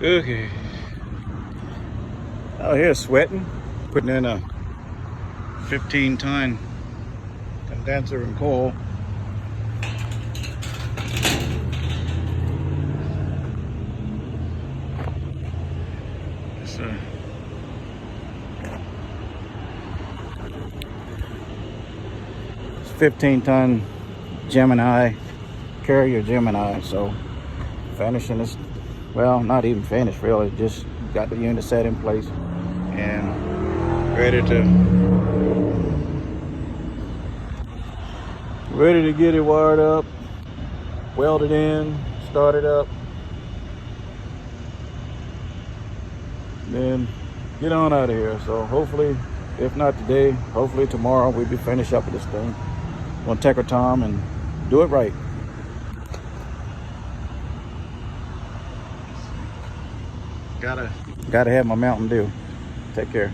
Okay. Out here sweating, putting in a 15-ton condenser and coil. It's a 15-ton Gemini, Carrier Gemini. So finishing this, well, not even finished really, just got the unit set in place and ready to get it wired up, welded in, started up, then get on out of here. So hopefully, if not today, hopefully tomorrow we'll be finished up with this thing. I'm gonna take our time and do it right. Gotta have my Mountain Dew. Take care.